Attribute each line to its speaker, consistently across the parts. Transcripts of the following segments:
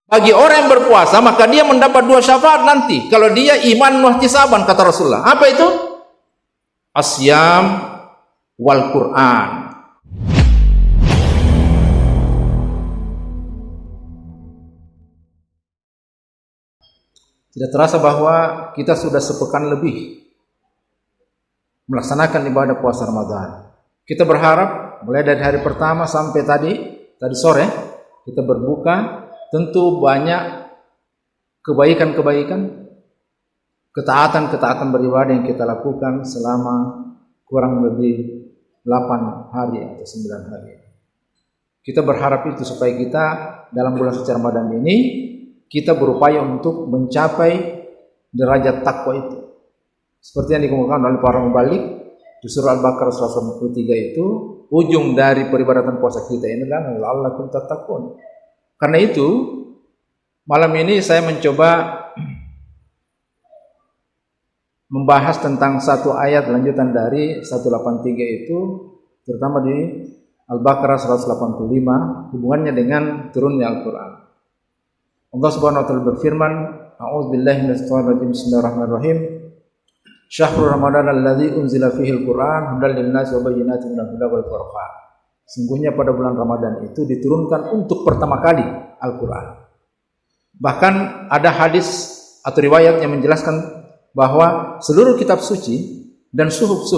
Speaker 1: Bagi orang yang berpuasa, maka dia mendapat 2 syafaat nanti. Kalau dia iman wahtisaban, kata Rasulullah. Apa itu? Asyam wal Quran. Tidak terasa bahwa kita sudah sepekan lebih melaksanakan ibadah puasa Ramadan. Kita berharap mulai dari hari pertama sampai tadi sore kita berbuka, tentu banyak kebaikan-kebaikan, ketaatan-ketaatan beribadah yang kita lakukan selama kurang lebih 8 hari atau 9 hari. Kita berharap itu supaya kita dalam bulan suci Ramadan ini kita berupaya untuk mencapai derajat takwa itu. Seperti yang dikemukakan oleh para mubalik di surah Al-Baqarah 193 itu, ujung dari peribadatan puasa kita ini adalah la'allakum tattaqun. Karena itu malam ini saya mencoba membahas tentang satu ayat lanjutan dari 183 itu, terutama di Al-Baqarah 185, hubungannya dengan turunnya Al-Quran. Allah Subhanahu wa taala berfirman, A'udzubillahi minasyaitonir rajim. Bismillahirrahmanirrahim. Syahrul Ramadan alladzi unzila fihi al-Qur'an hudal lin-nasi wa bayyinatin minal huda wal furqan. Sungguhnya pada bulan Ramadan itu diturunkan untuk pertama kali Al-Qur'an. Bahkan ada hadis atau riwayat yang menjelaskan bahwa seluruh kitab suci dan suhuf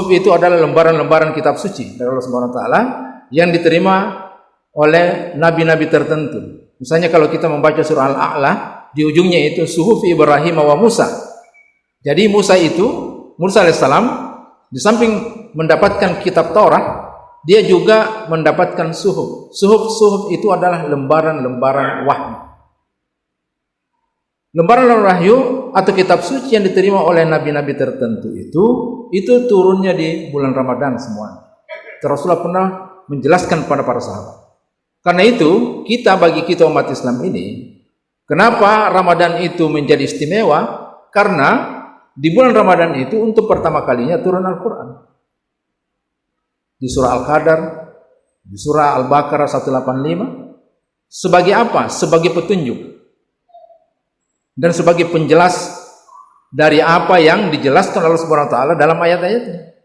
Speaker 1: itu adalah lembaran-lembaran kitab suci dari Allah Subhanahu wa taala yang diterima oleh nabi-nabi tertentu. Misalnya kalau kita membaca surah Al-A'la, di ujungnya itu suhuf Ibrahim wa Musa. Jadi Musa alaihissalam di samping mendapatkan kitab Taurat, dia juga mendapatkan suhuf. Suhuf itu adalah lembaran-lembaran wahyu. Lembaran wahyu atau kitab suci yang diterima oleh nabi-nabi tertentu itu turunnya di bulan Ramadan semua. Rasulullah pernah menjelaskan kepada para sahabat. Karena itu, bagi kita umat Islam ini, kenapa Ramadan itu menjadi istimewa? Karena di bulan Ramadan itu untuk pertama kalinya turun Al-Quran. Di surah Al-Qadar, di surah Al-Baqarah 185. Sebagai apa? Sebagai petunjuk. Dan sebagai penjelas dari apa yang dijelaskan oleh Allah Subhanahu wa taala dalam ayat-ayatnya.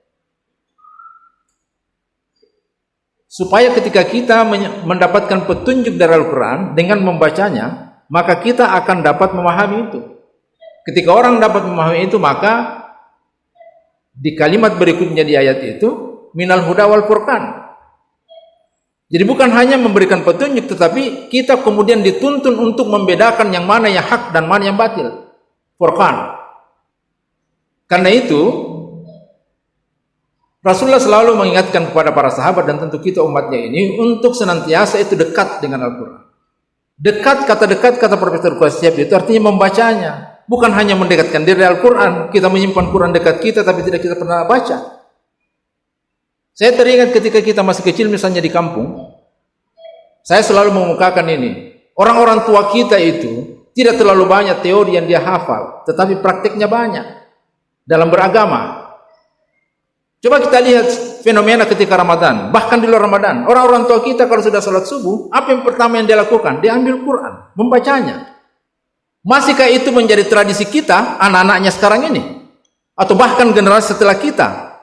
Speaker 1: Supaya ketika kita mendapatkan petunjuk dari Al-Quran dengan membacanya, maka kita akan dapat memahami itu. Ketika orang dapat memahami itu, maka di kalimat berikutnya di ayat itu, minal huda wal furqan. Jadi bukan hanya memberikan petunjuk, tetapi kita kemudian dituntun untuk membedakan yang mana yang hak dan mana yang batil. Furqan. Karena itu Rasulullah selalu mengingatkan kepada para sahabat dan tentu kita umatnya ini untuk senantiasa itu dekat dengan Al-Quran. Dekat kata Profesor Qasyap itu artinya membacanya. Bukan hanya mendekatkan diri Al-Quran, kita menyimpan Quran dekat kita tapi tidak kita pernah baca. Saya teringat ketika kita masih kecil misalnya di kampung, saya selalu mengemukakan ini. Orang-orang tua kita itu tidak terlalu banyak teori yang dia hafal, tetapi praktiknya banyak dalam beragama. Coba kita lihat fenomena ketika Ramadan, bahkan di luar Ramadan. Orang-orang tua kita kalau sudah sholat subuh, apa yang pertama yang dia lakukan? Dia ambil Quran, membacanya. Masihkah itu menjadi tradisi kita, anak-anaknya sekarang ini? Atau bahkan generasi setelah kita?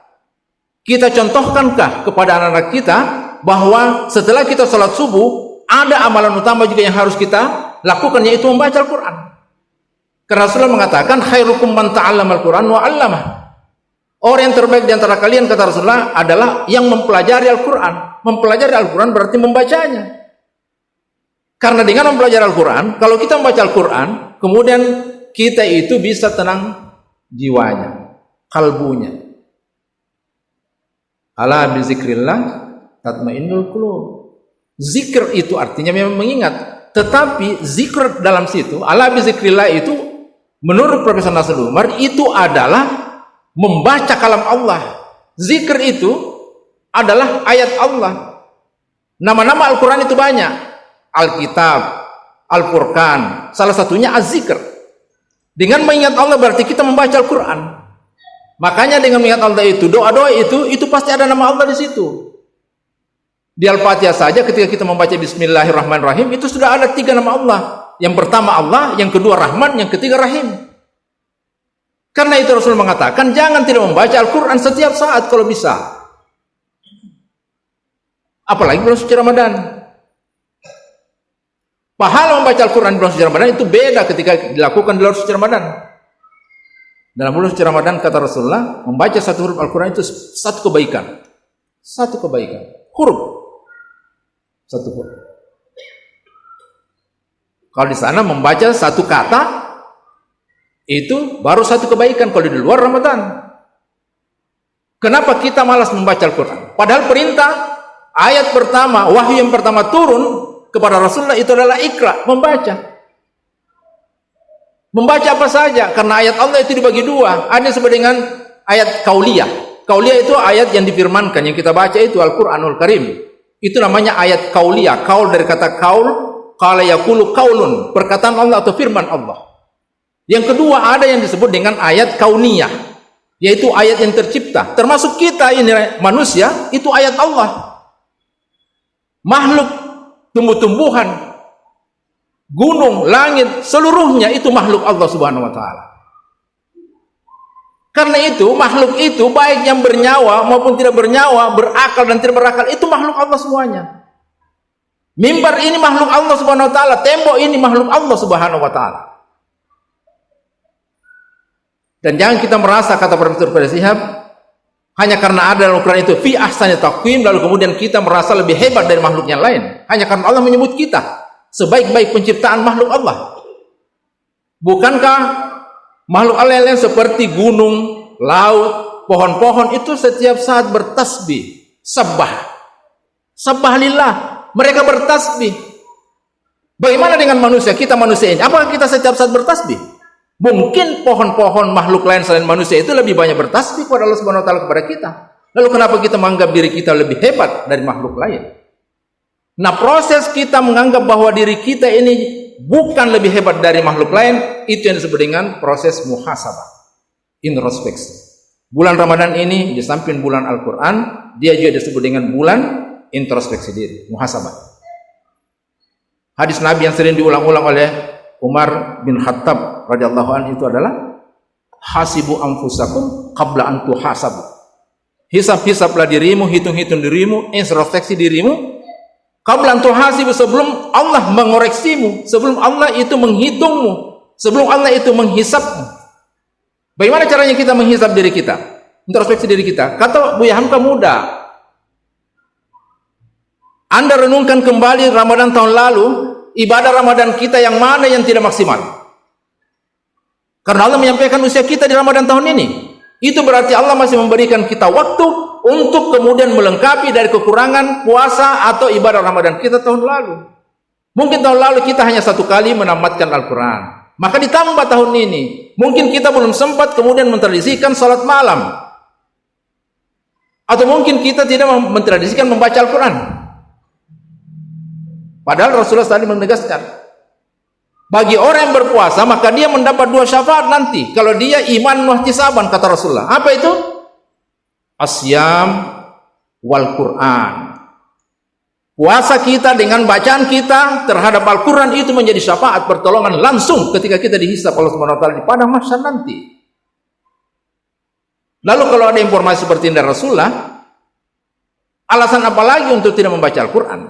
Speaker 1: Kita contohkankah kepada anak-anak kita bahwa setelah kita sholat subuh, ada amalan utama juga yang harus kita lakukan, yaitu membaca Al-Quran. Karena Rasulullah mengatakan, khairukum man ta'allama Al-Quran wa 'allamah. Orang yang terbaik di antara kalian, kata Rasulullah, adalah yang mempelajari Al-Quran. Mempelajari Al-Quran berarti membacanya. Karena dengan mempelajari Al-Quran, kalau kita membaca Al-Quran, kemudian kita itu bisa tenang jiwanya, kalbunya. Ala bi zikrillah tatmainnul qulub. Zikr itu artinya memang mengingat, tetapi zikr dalam situ, ala bi zikrillah itu menurut Profesor Nasrul Umar itu adalah membaca kalam Allah. Zikr itu adalah ayat Allah. Nama-nama Al-Quran itu banyak. Alkitab, Al-Furqan, salah satunya Az-Zikr. Dengan mengingat Allah berarti kita membaca Al-Quran. Makanya dengan mengingat Allah itu, doa-doa itu pasti ada nama Allah di situ. Di Al-Fatihah saja ketika kita membaca Bismillahirrahmanirrahim itu sudah ada 3 nama Allah. Yang pertama Allah, yang kedua Rahman, yang ketiga Rahim. Karena itu Rasul mengatakan jangan tidak membaca Al-Quran setiap saat kalau bisa. Apalagi bulan suci Ramadan. Pahala membaca Al-Quran di bulan suci Ramadan itu beda ketika dilakukan di luar suci Ramadan. Dalam bulan suci Ramadan kata Rasulullah, membaca satu huruf Al-Quran itu satu kebaikan. Satu kebaikan. Huruf. Satu huruf. Kalau di sana membaca satu kata, itu baru satu kebaikan kalau di luar Ramadan. Kenapa kita malas membaca Al-Quran? Padahal perintah, ayat pertama, wahyu yang pertama turun kepada Rasulullah itu adalah Iqra, membaca. Membaca apa saja, karena ayat Allah itu dibagi 2. Ada yang disebut dengan ayat kauliyah. Kauliyah itu ayat yang difirmankan, yang kita baca itu Al-Quranul Karim. Itu namanya ayat kauliyah. Kaul dari kata kaul, qala yaqulu qaulun, perkataan Allah atau firman Allah. Yang kedua ada yang disebut dengan ayat kauniyah, yaitu ayat yang tercipta. Termasuk kita ini manusia, itu ayat Allah. Makhluk, tumbuh-tumbuhan, gunung, langit, seluruhnya itu makhluk Allah Subhanahu wa taala. Karena itu makhluk itu baik yang bernyawa maupun tidak bernyawa, berakal dan tidak berakal, itu makhluk Allah semuanya. Mimbar ini makhluk Allah Subhanahu wa taala, tembok ini makhluk Allah Subhanahu wa taala. Dan jangan kita merasa, kata Profesor Farid Shihab, hanya karena ada dalam Al-Quran itu fi ahsani taqwim, lalu kemudian kita merasa lebih hebat dari makhluk yang lain. Hanya karena Allah menyebut kita sebaik-baik penciptaan makhluk Allah. Bukankah makhluk Allah yang lain seperti gunung, laut, pohon-pohon itu setiap saat bertasbih, sabbah. Sabbah lillah, mereka bertasbih. Bagaimana dengan manusia? Kita manusia ini, apakah kita setiap saat bertasbih? Mungkin pohon-pohon makhluk lain selain manusia itu lebih banyak bertasbih kepada Allah Subhanahu wa taala kepada kita. Lalu kenapa kita menganggap diri kita lebih hebat dari makhluk lain? Nah, proses kita menganggap bahwa diri kita ini bukan lebih hebat dari makhluk lain, itu yang disebut dengan proses muhasabah, introspeksi. Bulan Ramadan ini di samping bulan Al-Quran, dia juga disebut dengan bulan introspeksi diri, muhasabah. Hadis Nabi yang sering diulang-ulang oleh Umar bin Khattab radhiyallahu anhu itu adalah hasibu anfusakum qabla an tuhasabu. Hisab-hisablah dirimu, hitung-hitung dirimu, introspeksi dirimu qabla an tuhasibu, sebelum Allah mengoreksimu, sebelum Allah itu menghitungmu, sebelum Allah itu menghisabmu. Bagaimana caranya kita menghisab diri kita? Introspeksi diri kita. Kata Buya Hamka mudah. Anda renungkan kembali Ramadan tahun lalu, ibadah Ramadan kita yang mana yang tidak maksimal? Karena Allah menyampaikan usia kita di Ramadan tahun ini. Itu berarti Allah masih memberikan kita waktu untuk kemudian melengkapi dari kekurangan puasa atau ibadah Ramadan kita tahun lalu. Mungkin tahun lalu kita hanya 1 kali menamatkan Al-Quran, maka ditambah tahun ini. Mungkin kita belum sempat kemudian mentradisikan salat malam, atau mungkin kita tidak mentradisikan membaca Al-Quran. Padahal Rasulullah tadi menegaskan, bagi orang yang berpuasa maka dia mendapat 2 syafaat nanti kalau dia iman wahtisaban, kata Rasulullah. Apa itu? Asyam wal Quran. Puasa kita dengan bacaan kita terhadap Al-Quran itu menjadi syafaat pertolongan langsung ketika kita dihisab Allah Subhanahu wa taala di padang mahsyar nanti. Lalu kalau ada informasi seperti ini dari Rasulullah, alasan apa lagi untuk tidak membaca Al-Quran?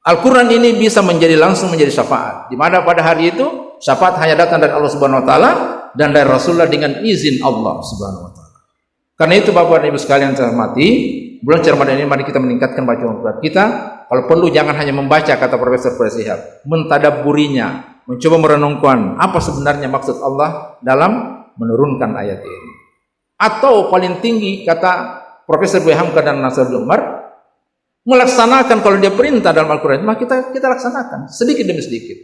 Speaker 1: Al-Quran ini bisa menjadi langsung menjadi syafaat, di mana pada hari itu syafaat hanya datang dari Allah Subhanahu wa taala dan dari Rasulullah dengan izin Allah Subhanahu wa taala. Karena itu Bapak dan Ibu sekalian saya hormati, bulan Ramadan ini mari kita meningkatkan bacaan Al-Quran kita. Kalau perlu jangan hanya membaca, kata Profesor Farid Shihab, mentadabburinya, mencoba merenungkan apa sebenarnya maksud Allah dalam menurunkan ayat ini. Atau paling tinggi kata Profesor Buya Hamka dan Nasruddin Umar, melaksanakan kalau dia perintah dalam Al-Quran, maka kita laksanakan sedikit demi sedikit.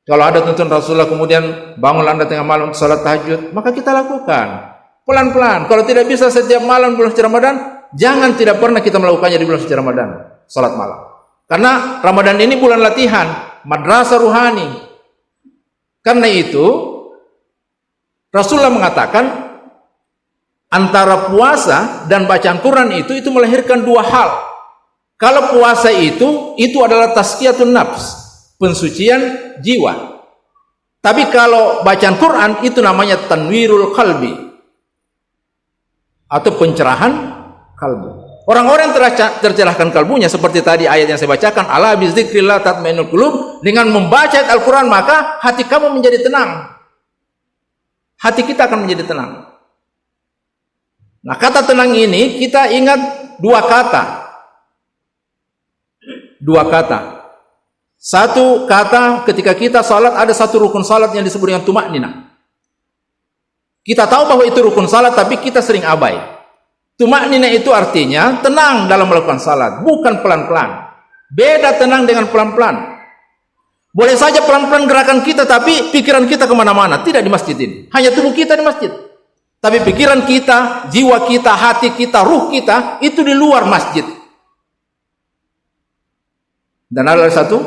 Speaker 1: Kalau ada tuntunan Rasulullah kemudian bangun Anda tengah malam untuk salat tahajud, maka kita lakukan pelan-pelan. Kalau tidak bisa setiap malam bulan suci Ramadan, jangan tidak pernah kita melakukannya di bulan suci Ramadan, salat malam. Karena Ramadan ini bulan latihan, madrasah ruhani. Karena itu Rasulullah mengatakan, antara puasa dan bacaan Quran itu melahirkan dua hal. Kalau puasa itu adalah tazkiyatun nafs, pensucian jiwa. Tapi kalau bacaan Quran itu namanya tanwirul qalbi, atau pencerahan kalbu. Orang-orang yang tercerahkan kalbunya, seperti tadi ayat yang saya bacakan, ala bizikrillah tatmainnul qulub, dengan membaca ayat Al-Quran maka hati kamu menjadi tenang. Hati kita akan menjadi tenang. Nah, kata tenang ini kita ingat dua kata. Dua kata. Satu kata, ketika kita salat ada satu rukun salat yang disebut dengan tumakninah. Kita tahu bahwa itu rukun salat tapi kita sering abai. Tumakninah itu artinya tenang dalam melakukan salat, bukan pelan-pelan. Beda tenang dengan pelan-pelan. Boleh saja pelan-pelan gerakan kita, tapi pikiran kita kemana-mana. Tidak di masjid ini. Hanya tubuh kita di masjid. Tapi pikiran kita, jiwa kita, hati kita, ruh kita, itu di luar masjid. Dan ada satu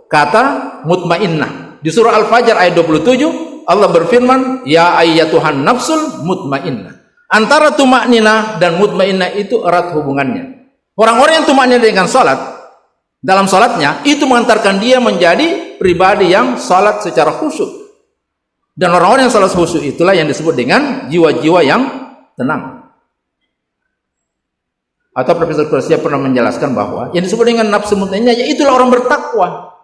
Speaker 1: kata mutmainnah. Di surah Al-Fajr ayat 27, Allah berfirman, ya ayyatuhan nafsul mutmainnah. Antara tumakninah dan mutmainnah itu erat hubungannya. Orang-orang yang tumakninah dengan salat, dalam salatnya itu mengantarkan dia menjadi pribadi yang salat secara khusyuk. Dan orang-orang yang salat khusyuk itulah yang disebut dengan jiwa-jiwa yang tenang. Atau Profesor Kursia pernah menjelaskan bahwa yang disebut dengan nafsu mutmainnah yaitulah orang bertakwa.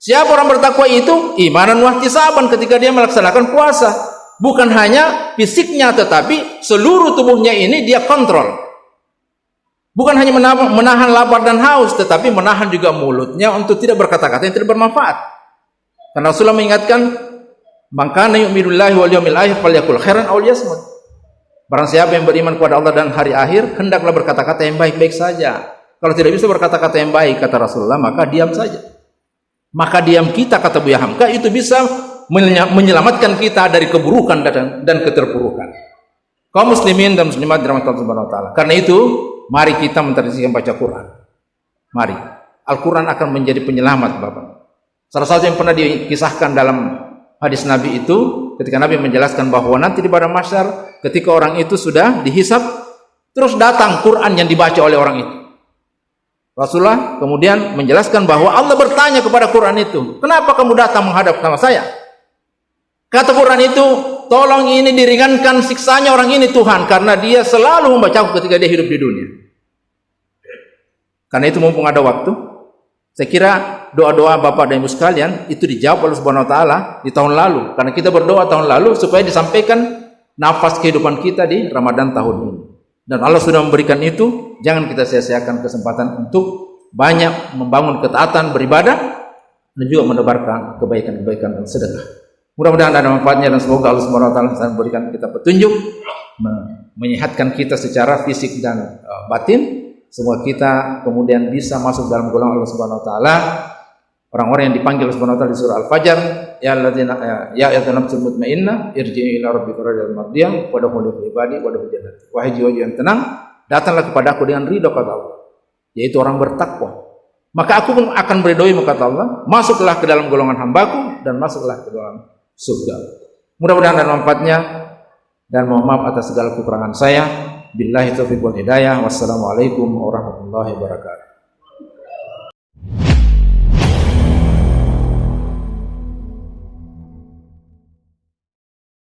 Speaker 1: Siapa orang bertakwa itu? Imanan wahtisaban, ketika dia melaksanakan puasa. Bukan hanya fisiknya, tetapi seluruh tubuhnya ini dia kontrol. Bukan hanya menahan lapar dan haus, tetapi menahan juga mulutnya untuk tidak berkata-kata yang tidak bermanfaat. Karena Rasulullah mengingatkan, "Man kana yu'minu billahi wal yawmil akhir falyakul khairan aw liyasmut." Barang siapa yang beriman kepada Allah dan hari akhir, hendaklah berkata-kata yang baik-baik saja. Kalau tidak bisa berkata-kata yang baik, kata Rasulullah, maka diam saja. Maka diam kita, kata Buya Hamka, itu bisa menyelamatkan kita dari keburukan dan keterpurukan. Kaum muslimin dan muslimat dirahmati Allah Subhanahu wa taala. Karena itu, mari kita mentradisikan baca Quran. Mari. Al-Quran akan menjadi penyelamat, Bapak. Salah satu yang pernah dikisahkan dalam hadis Nabi itu, ketika Nabi menjelaskan bahwa nanti di padang mahsyar, ketika orang itu sudah dihisab, terus datang Quran yang dibaca oleh orang itu. Rasulullah kemudian menjelaskan bahwa Allah bertanya kepada Quran itu, kenapa kamu datang menghadap nama saya? Kata Quran itu, tolong ini diringankan siksanya orang ini Tuhan, karena dia selalu membacaku ketika dia hidup di dunia. Karena itu mumpung ada waktu, saya kira doa-doa Bapak dan Ibu sekalian itu dijawab oleh Subhanahu wa taala di tahun lalu. Karena kita berdoa tahun lalu supaya disampaikan nafas kehidupan kita di Ramadan tahun ini. Dan Allah sudah memberikan itu, jangan kita sia-siakan kesempatan untuk banyak membangun ketaatan, beribadah, dan juga menebarkan kebaikan-kebaikan dan sedekah. Mudah-mudahan ada manfaatnya dan semoga Allah Subhanahu wa taala memberikan kita petunjuk, menyehatkan kita secara fisik dan batin. Semoga kita kemudian bisa masuk dalam golongan Allah Subhanahu wa taala, orang-orang yang dipanggil Allah Subhanahu wa taala di surah Al-Fajr, ya alladzina ya ayyuhan nafsul mutmainnah irji'i ila rabbika radiyatan mardiyah wa dakhuli fi ibadi wa dakhuli jannati. Wahai jiwa yang tenang, datanglah kepadaku dengan ridha kata Allah, yaitu orang bertakwa. Maka aku pun akan meridhoimu kata Allah, masuklah ke dalam golongan hambaku dan masuklah ke dalam surga. Mudah-mudahan ada manfaatnya, dan mohon maaf atas segala kekurangan saya. Billahi taufiq wal hidayah. Wassalamualaikum warahmatullahi wabarakatuh.